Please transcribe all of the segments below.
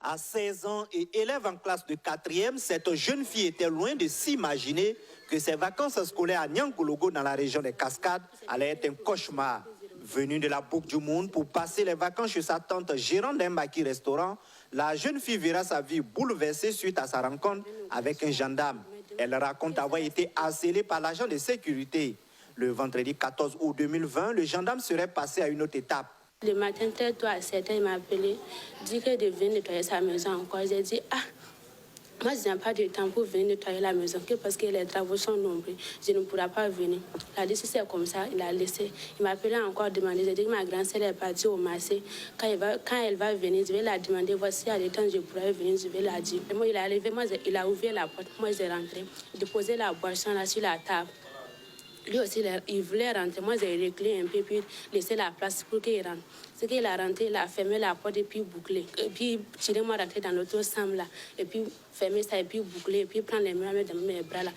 À 16 ans et élève en classe de 4e, cette jeune fille était loin de s'imaginer que ses vacances scolaires à Niankologo dans la région des Cascades allaient être un cauchemar. Venue de la Boucle du Monde pour passer les vacances chez sa tante gérante d'un Baki restaurant, la jeune fille verra sa vie bouleversée suite à sa rencontre avec un gendarme. Elle raconte avoir été harcelée par l'agent de sécurité. Le vendredi 14 août 2020, le gendarme serait passé à une autre étape. Le matin, très tôt, à 7 h, il m'a appelé, dit qu'il devait nettoyer sa maison encore. J'ai dit, moi, je n'ai pas de temps pour venir nettoyer la maison, parce que les travaux sont nombreux. Je ne pourrai pas venir. Il a dit, si c'est comme ça, il a laissé. Il m'a appelé encore demander. J'ai dit que ma grande-sœur est partie au marché. Quand elle va venir, je vais la demander, voici à l'état, je pourrais venir, je vais la dire. Et moi, il est arrivé, il a ouvert la porte. Moi, j'ai rentré. J'ai posé la boisson là sur la table. Lui aussi, il voulait rentrer. Moi, j'ai réglé un peu, puis laissé la place pour qu'il rentre. Ce qu'il a rentré, il a fermé la porte et puis bouclé. Et puis, tiré-moi rentrer dans l'autre chambre là. Et puis, fermer ça et puis boucler. Et puis, prendre les mains dans mes bras là.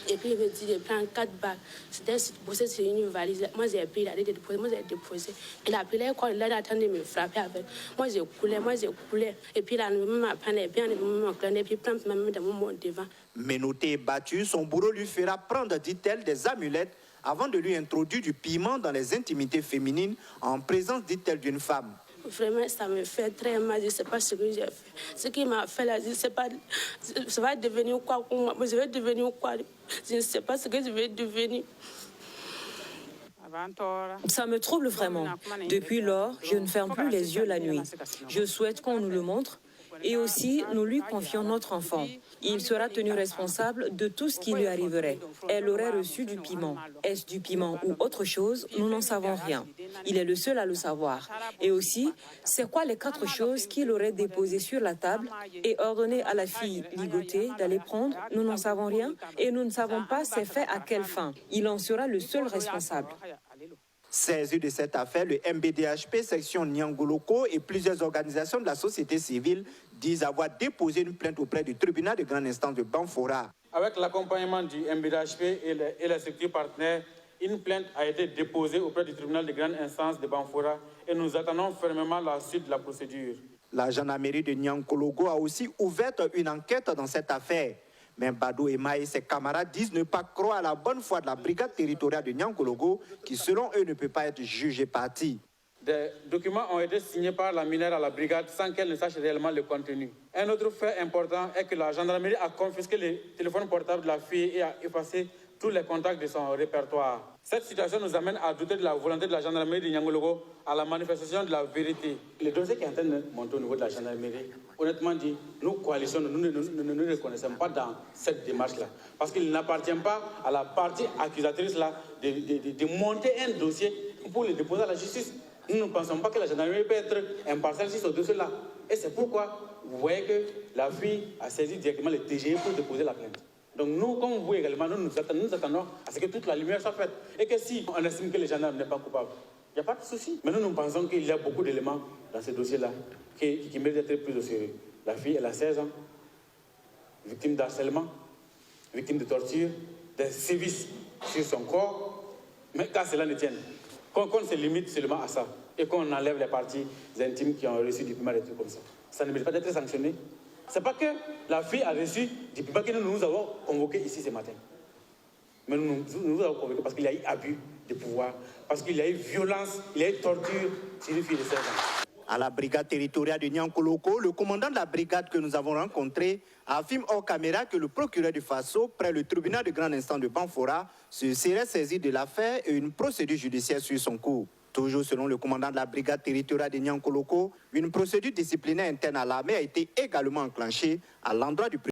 Et puis, il me dit de prendre 4 bagues. C'était posé sur une valise. Moi, j'ai pris, il a dit de déposer. Moi, j'ai déposé. Il a appelé quand il a attendu de me frapper avec. Moi, j'ai coulé. Et puis, là, il m'a pris bien, il m'a clonné. Et puis, prendre ma main dans mon devant. Menotté et battu, son bourreau lui fera prendre, dit-elle, des amulettes avant de lui introduire du piment dans les intimités féminines en présence, dit-elle, d'une femme. Vraiment, ça me fait très mal. Je ne sais pas ce que j'ai fait. Ce qu'il m'a fait là, je ne sais pas. Ça va devenir quoi pour moi? Je vais devenir quoi? Je ne sais pas ce que je vais devenir. Ça me trouble vraiment. Depuis lors, je ne ferme plus les yeux la nuit. Je souhaite qu'on nous le montre. Et aussi, nous lui confions notre enfant. Il sera tenu responsable de tout ce qui lui arriverait. Elle aurait reçu du piment. Est-ce du piment ou autre chose? Nous n'en savons rien. Il est le seul à le savoir. Et aussi, c'est quoi les 4 choses qu'il aurait déposées sur la table et ordonné à la fille ligotée d'aller prendre? Nous n'en savons rien et nous ne savons pas c'est fait à quelle fin. Il en sera le seul responsable. Saisi de cette affaire, le MBDHP, section Niangoloko et plusieurs organisations de la société civile disent avoir déposé une plainte auprès du tribunal de grande instance de Banfora. Avec l'accompagnement du MBDHP et les structures partenaires, une plainte a été déposée auprès du tribunal de grande instance de Banfora et nous attendons fermement la suite de la procédure. La gendarmerie de Niankologo a aussi ouvert une enquête dans cette affaire. Mais Badou Ema et ses camarades disent ne pas croire à la bonne foi de la brigade territoriale de Niankologo, qui selon eux ne peut pas être jugée partie. Des documents ont été signés par la mineure à la brigade sans qu'elle ne sache réellement le contenu. Un autre fait important est que la gendarmerie a confisqué les téléphones portables de la fille et a effacé tous les contacts de son répertoire. Cette situation nous amène à douter de la volonté de la gendarmerie de Niankologo à la manifestation de la vérité. Le dossier qui est en train de monter au niveau de la gendarmerie, honnêtement dit, nous, coalitions, nous ne reconnaissons pas dans cette démarche-là. Parce qu'il n'appartient pas à la partie accusatrice-là de monter un dossier pour le déposer à la justice. Nous ne pensons pas que la gendarmerie peut être impartiale sur ce dossier-là. Et c'est pourquoi vous voyez que la fille a saisi directement le TGE pour déposer la plainte. Donc nous, comme vous voyez également, nous attendons à ce que toute la lumière soit faite. Et que si on estime que le gendarme n'est pas coupable, il n'y a pas de souci. Mais nous pensons qu'il y a beaucoup d'éléments dans ce dossier-là qui méritent d'être pris au sérieux. La fille, elle a 16 ans, victime d'harcèlement, victime de torture, des sévices sur son corps. Mais quand cela ne tienne, qu'on se limite seulement à ça et qu'on enlève les parties intimes qui ont reçu du piment, des trucs comme ça ne mérite pas d'être sanctionné. Ce n'est pas que la fille a reçu du piment que nous avons convoqué ici ce matin. Mais nous avons convoqué parce qu'il y a eu abus de pouvoir, parce qu'il y a eu violence, il y a eu torture sur une fille de 16 ans. À la brigade territoriale de Niankologo, le commandant de la brigade que nous avons rencontré affirme hors caméra que le procureur du Faso, près le tribunal de grande instance de Banfora, se serait saisi de l'affaire et une procédure judiciaire suit son cours. Toujours selon le commandant de la brigade territoriale de Niankologo, une procédure disciplinaire interne à l'armée a été également enclenchée à l'endroit du